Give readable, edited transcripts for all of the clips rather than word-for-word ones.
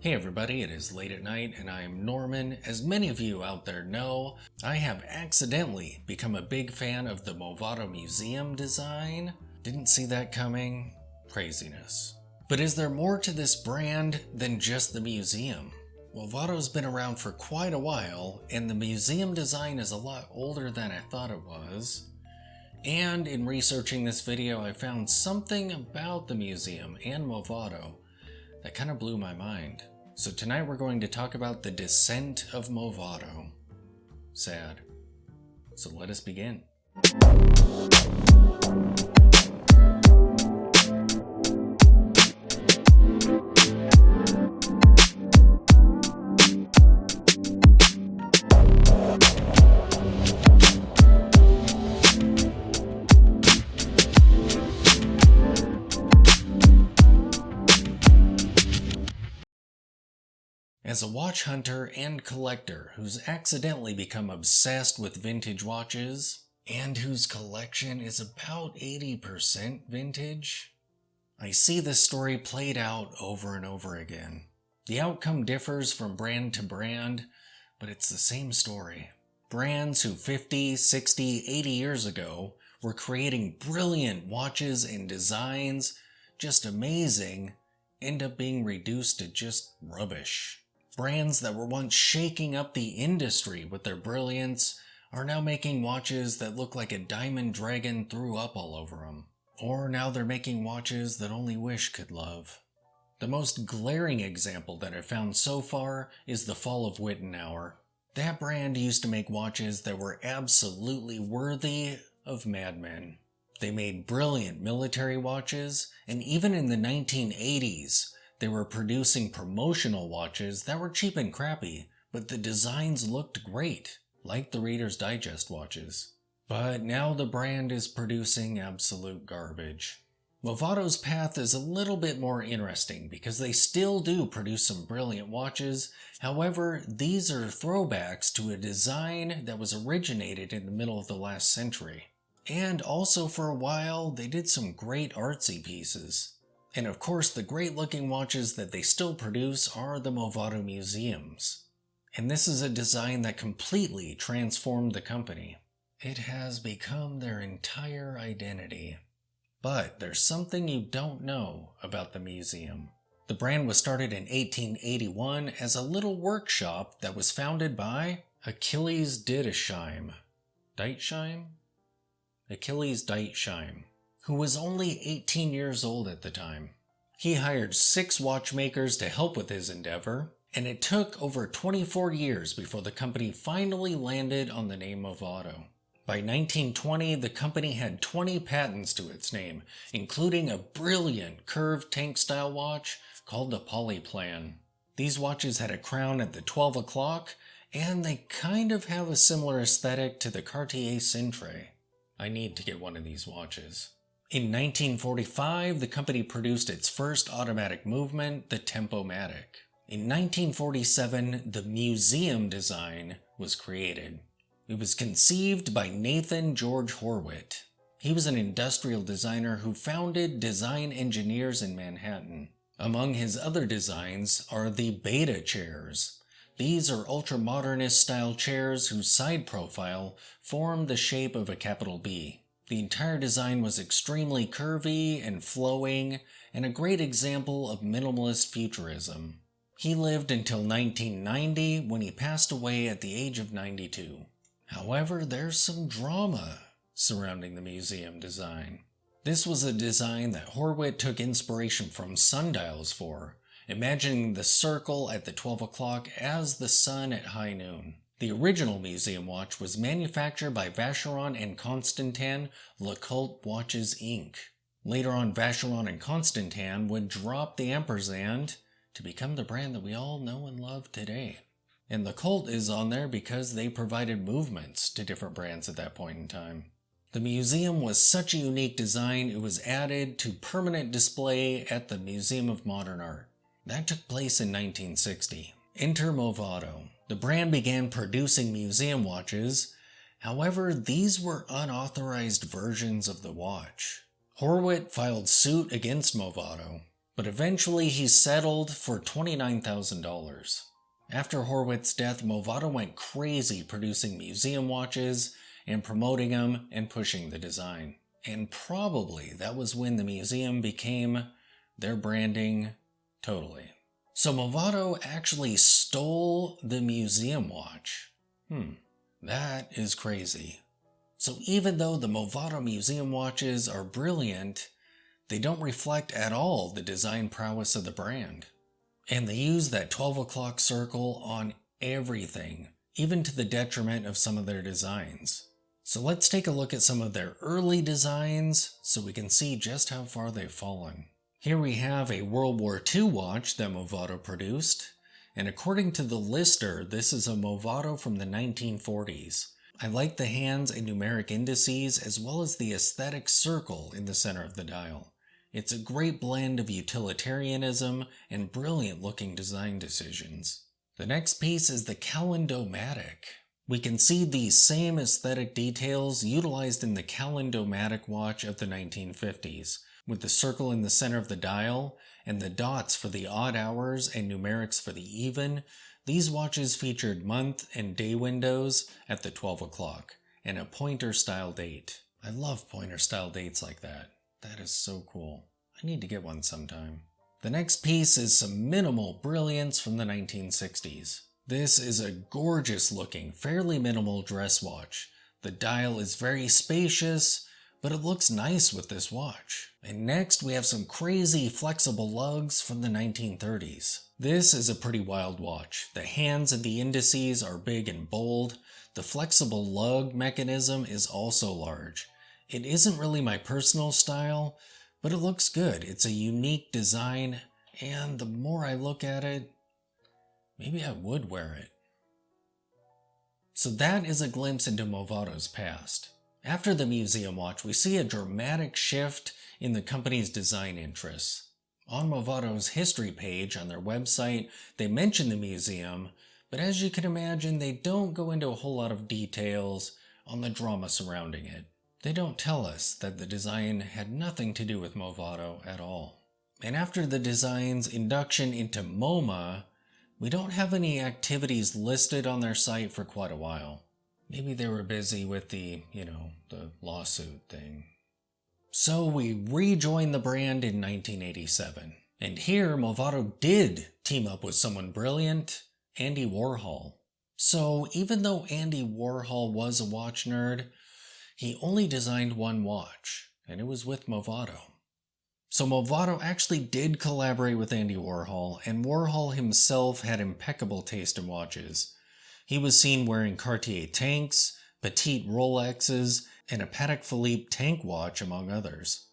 Hey everybody, it is late at night and I am Norman. As many of you out there know, I have accidentally become a big fan of the Movado museum design. Didn't see that coming. Craziness. But is there more to this brand than just the museum? Movado's been around for quite a while, and the museum design is a lot older than I thought it was. And in researching this video, I found something about the museum and Movado that kind of blew my mind. So tonight we're going to talk about the Descent of Movado. Sad. So let us begin. As a watch hunter and collector who's accidentally become obsessed with vintage watches, and whose collection is about 80% vintage, I see this story played out over and over again. The outcome differs from brand to brand, but it's the same story. Brands who 50, 60, 80 years ago were creating brilliant watches and designs, just amazing, end up being reduced to just rubbish. Brands that were once shaking up the industry with their brilliance are now making watches that look like a diamond dragon threw up all over them. Or now they're making watches that only Wish could love. The most glaring example that I've found so far is the fall of Wittenauer. That brand used to make watches that were absolutely worthy of madmen. They made brilliant military watches, and even in the 1980s, they were producing promotional watches that were cheap and crappy, but the designs looked great, like the Reader's Digest watches. But now the brand is producing absolute garbage. Movado's path is a little bit more interesting because they still do produce some brilliant watches. However, these are throwbacks to a design that was originated in the middle of the last century. And also for a while, they did some great artsy pieces. And of course, the great looking watches that they still produce are the Movado museums. And this is a design that completely transformed the company. It has become their entire identity. But there's something you don't know about the museum. The brand was started in 1881 as a little workshop that was founded by Achilles Dietschheim, who was only 18 years old at the time. He hired 6 watchmakers to help with his endeavor, and it took over 24 years before the company finally landed on the name Movado. By 1920, the company had 20 patents to its name, including a brilliant curved tank-style watch called the Polyplan. These watches had a crown at the 12 o'clock, and they kind of have a similar aesthetic to the Cartier Cintre. I need to get one of these watches. In 1945, the company produced its first automatic movement, the Tempomatic. In 1947, the museum design was created. It was conceived by Nathan George Horwit. He was an industrial designer who founded Design Engineers in Manhattan. Among his other designs are the Beta chairs. These are ultra-modernist style chairs whose side profile form the shape of a capital B. The entire design was extremely curvy and flowing, and a great example of minimalist futurism. He lived until 1990 when he passed away at the age of 92. However, there's some drama surrounding the museum design. This was a design that Horwit took inspiration from sundials for, imagining the circle at the 12 o'clock as the sun at high noon. The original museum watch was manufactured by Vacheron and Constantin Lecoultre Watches Inc. Later on, Vacheron and Constantin would drop the ampersand to become the brand that we all know and love today. And Lecoultre is on there because they provided movements to different brands at that point in time. The museum was such a unique design, it was added to permanent display at the Museum of Modern Art. That took place in 1960. Enter Movado. The brand began producing museum watches. However, these were unauthorized versions of the watch. Horwit filed suit against Movado. but eventually he settled for $29,000. After Horwitz's death, Movado went crazy producing museum watches and promoting them and pushing the design. And probably that was when the museum became their branding totally. So Movado actually stole the museum watch. That is crazy. So even though the Movado museum watches are brilliant, they don't reflect at all the design prowess of the brand. And they use that 12 o'clock circle on everything, even to the detriment of some of their designs. So let's take a look at some of their early designs so we can see just how far they've fallen. Here we have a World War II watch that Movado produced, and according to the lister, this is a Movado from the 1940s. I like the hands and numeric indices as well as the aesthetic circle in the center of the dial. It's a great blend of utilitarianism and brilliant looking design decisions. The next piece is the Calendomatic. We can see these same aesthetic details utilized in the Calendomatic watch of the 1950s, with the circle in the center of the dial and the dots for the odd hours and numerics for the even. These watches featured month and day windows at the 12 o'clock and a pointer style date. I love pointer style dates like that. That is so cool. I need to get one sometime. The next piece is some minimal Brilliance from the 1960s. This is a gorgeous looking, fairly minimal dress watch. The dial is very spacious, but it looks nice with this watch. And next we have some crazy flexible lugs from the 1930s. This is a pretty wild watch. The hands and the indices are big and bold. The flexible lug mechanism is also large. It isn't really my personal style, but it looks good. It's a unique design, and the more I look at it, maybe I would wear it. So that is a glimpse into Movado's past. After the museum watch, we see a dramatic shift in the company's design interests. On Movado's history page on their website, they mention the museum, but as you can imagine, they don't go into a whole lot of details on the drama surrounding it. They don't tell us that the design had nothing to do with Movado at all. And after the design's induction into MoMA, we don't have any activities listed on their site for quite a while. Maybe they were busy with the lawsuit thing. So we rejoined the brand in 1987. And here, Movado did team up with someone brilliant, Andy Warhol. So even though Andy Warhol was a watch nerd, he only designed one watch, and it was with Movado. So Movado actually did collaborate with Andy Warhol, and Warhol himself had impeccable taste in watches. He was seen wearing Cartier tanks, petite Rolexes, and a Patek Philippe tank watch, among others.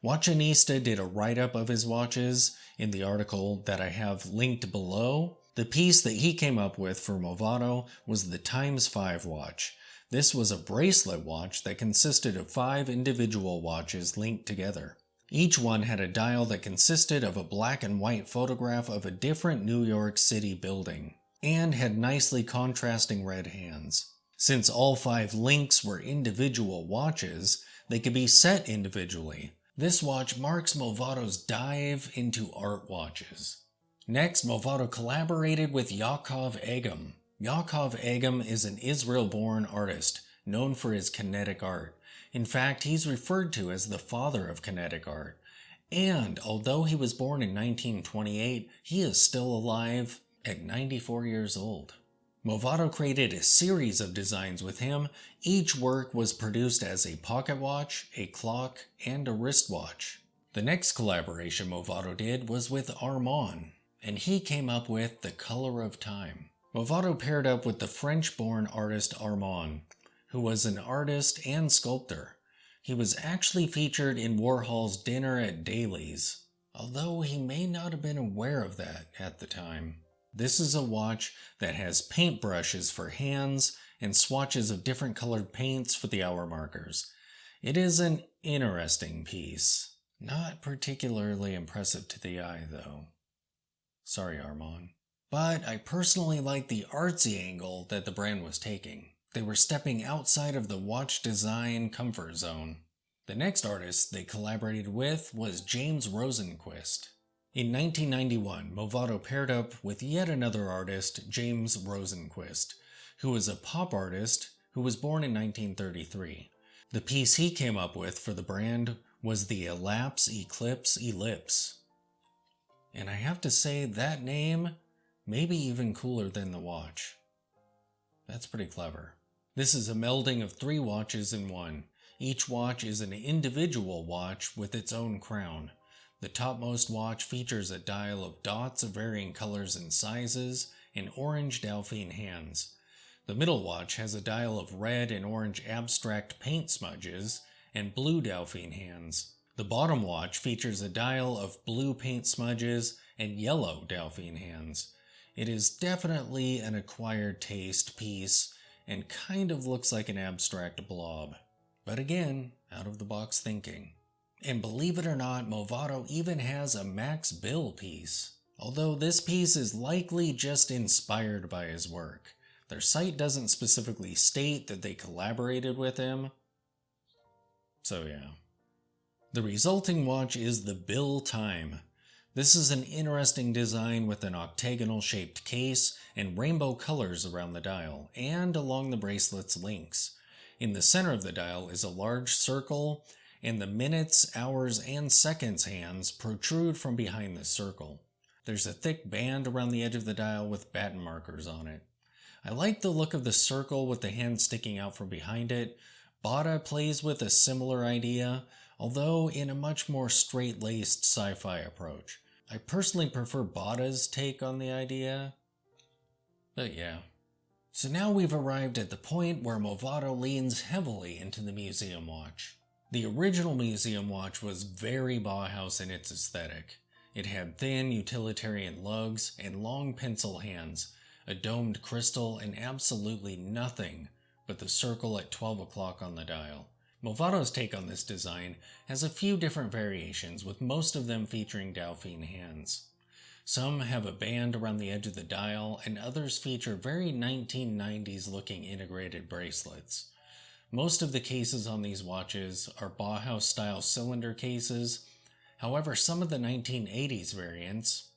Watchanista did a write-up of his watches in the article that I have linked below. The piece that he came up with for Movado was the X5 watch. This was a bracelet watch that consisted of 5 individual watches linked together. Each one had a dial that consisted of a black and white photograph of a different New York City building, and had nicely contrasting red hands. Since all 5 links were individual watches, they could be set individually. This watch marks Movado's dive into art watches. Next, Movado collaborated with Yaakov Egem. Yaakov Egem is an Israel-born artist known for his kinetic art. In fact, he's referred to as the father of kinetic art. And although he was born in 1928, he is still alive at 94 years old. Movado created a series of designs with him. Each work was produced as a pocket watch, a clock, and a wristwatch. The next collaboration Movado did was with Armand, and he came up with the Color of Time. Movado paired up with the French-born artist Armand, who was an artist and sculptor. He was actually featured in Warhol's Dinner at Daly's, although he may not have been aware of that at the time. This is a watch that has paint brushes for hands and swatches of different colored paints for the hour markers. It is an interesting piece. Not particularly impressive to the eye, though. Sorry, Armand. But I personally like the artsy angle that the brand was taking. They were stepping outside of the watch design comfort zone. The next artist they collaborated with was James Rosenquist. In 1991, Movado paired up with yet another artist, James Rosenquist, who was a pop artist who was born in 1933. The piece he came up with for the brand was the Elapse Eclipse Ellipse. And I have to say, that name may be even cooler than the watch. That's pretty clever. This is a melding of 3 watches in one. Each watch is an individual watch with its own crown. The topmost watch features a dial of dots of varying colors and sizes and orange Delphine hands. The middle watch has a dial of red and orange abstract paint smudges and blue Delphine hands. The bottom watch features a dial of blue paint smudges and yellow Delphine hands. It is definitely an acquired taste piece and kind of looks like an abstract blob. But again, out of the box thinking. And believe it or not, Movado even has a Max Bill piece. Although this piece is likely just inspired by his work. Their site doesn't specifically state that they collaborated with him. So yeah. The resulting watch is the Bill Time. This is an interesting design with an octagonal shaped case and rainbow colors around the dial and along the bracelet's links. In the center of the dial is a large circle, and the minutes, hours, and seconds hands protrude from behind the circle. There's a thick band around the edge of the dial with baton markers on it. I like the look of the circle with the hand sticking out from behind it. Bata plays with a similar idea, although in a much more straight-laced sci-fi approach. I personally prefer Bata's take on the idea, but yeah. So now we've arrived at the point where Movado leans heavily into the museum watch. The original museum watch was very Bauhaus in its aesthetic. It had thin, utilitarian lugs and long pencil hands, a domed crystal, and absolutely nothing but the circle at 12 o'clock on the dial. Movado's take on this design has a few different variations, with most of them featuring Delphine hands. Some have a band around the edge of the dial, and others feature very 1990s looking integrated bracelets. Most of the cases on these watches are Bauhaus style cylinder cases. However, some of the 1980s variants,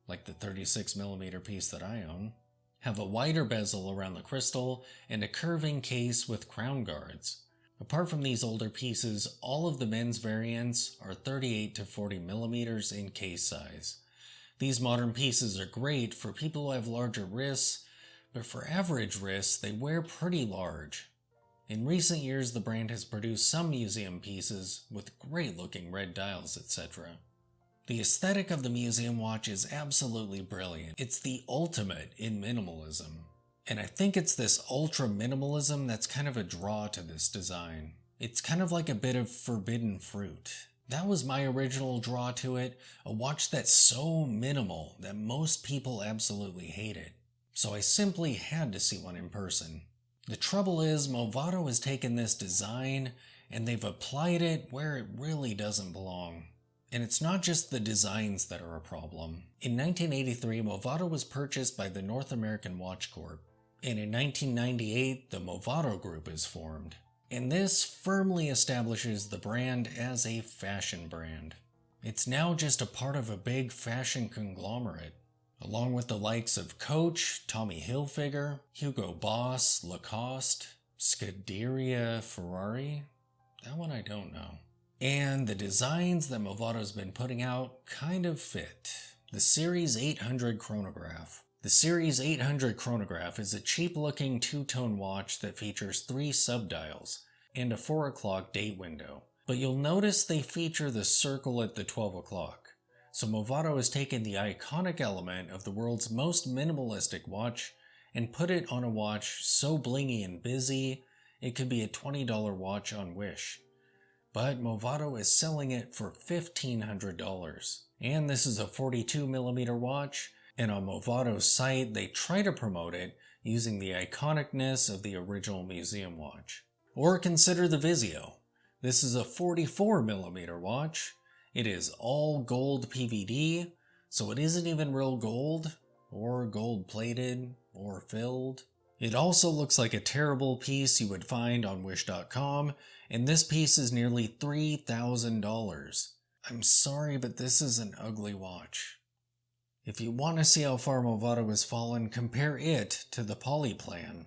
like the 36mm piece that I own, have a wider bezel around the crystal and a curving case with crown guards. Apart from these older pieces, all of the men's variants are 38 to 40mm in case size. These modern pieces are great for people who have larger wrists, but for average wrists, they wear pretty large. In recent years, the brand has produced some museum pieces with great-looking red dials, etc. The aesthetic of the museum watch is absolutely brilliant. It's the ultimate in minimalism. And I think it's this ultra-minimalism that's kind of a draw to this design. It's kind of like a bit of forbidden fruit. That was my original draw to it, a watch that's so minimal that most people absolutely hate it. So I simply had to see one in person. The trouble is, Movado has taken this design and they've applied it where it really doesn't belong. And it's not just the designs that are a problem. In 1983, Movado was purchased by the North American Watch Corp. And in 1998, the Movado Group is formed. And this firmly establishes the brand as a fashion brand. It's now just a part of a big fashion conglomerate, along with the likes of Coach, Tommy Hilfiger, Hugo Boss, Lacoste, Scuderia Ferrari. That one I don't know. And the designs that Movado's been putting out kind of fit. The Series 800 chronograph. The Series 800 chronograph is a cheap-looking two-tone watch that features 3 subdials and a 4 o'clock date window. But you'll notice they feature the circle at the 12 o'clock. So Movado has taken the iconic element of the world's most minimalistic watch and put it on a watch so blingy and busy, it could be a $20 watch on Wish. But Movado is selling it for $1,500. And this is a 42mm watch, and on Movado's site they try to promote it using the iconicness of the original museum watch. Or consider the Vizio. This is a 44mm watch. It is all gold PVD, so it isn't even real gold, or gold plated, or filled. It also looks like a terrible piece you would find on Wish.com, and this piece is nearly $3,000. I'm sorry, but this is an ugly watch. If you want to see how far Movado has fallen, compare it to the Poly plan.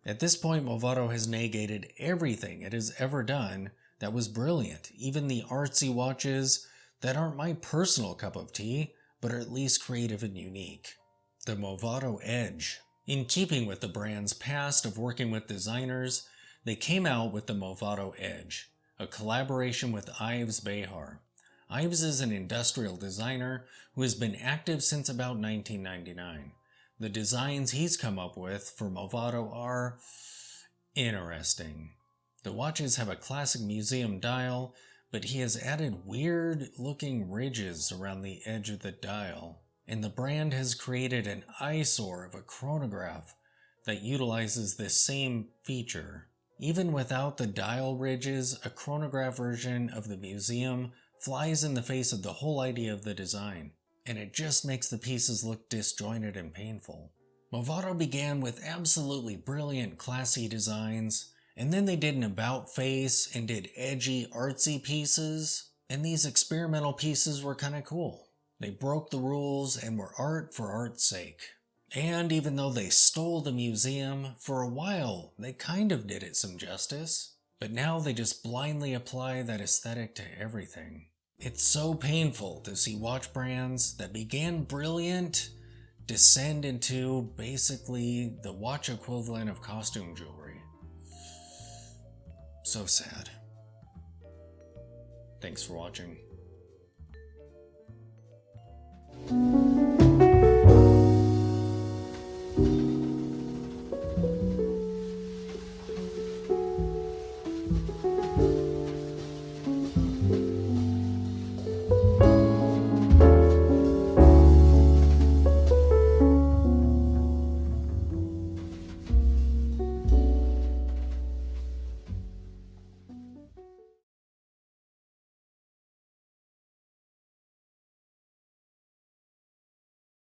At this point, Movado has negated everything it has ever done that was brilliant, even the artsy watches that aren't my personal cup of tea, but are at least creative and unique. The Movado Edge. In keeping with the brand's past of working with designers, they came out with the Movado Edge, a collaboration with Ives Behar. Ives is an industrial designer who has been active since about 1999. The designs he's come up with for Movado are interesting. The watches have a classic museum dial, but he has added weird-looking ridges around the edge of the dial. And the brand has created an eyesore of a chronograph that utilizes this same feature. Even without the dial ridges, a chronograph version of the museum flies in the face of the whole idea of the design, and it just makes the pieces look disjointed and painful. Movado began with absolutely brilliant, classy designs, and then they did an about face and did edgy, artsy pieces, and these experimental pieces were kinda cool. They broke the rules and were art for art's sake. And even though they stole the museum, for a while they kind of did it some justice. But now they just blindly apply that aesthetic to everything. It's so painful to see watch brands that began brilliant descend into basically the watch equivalent of costume jewelry. So sad. Thanks for watching.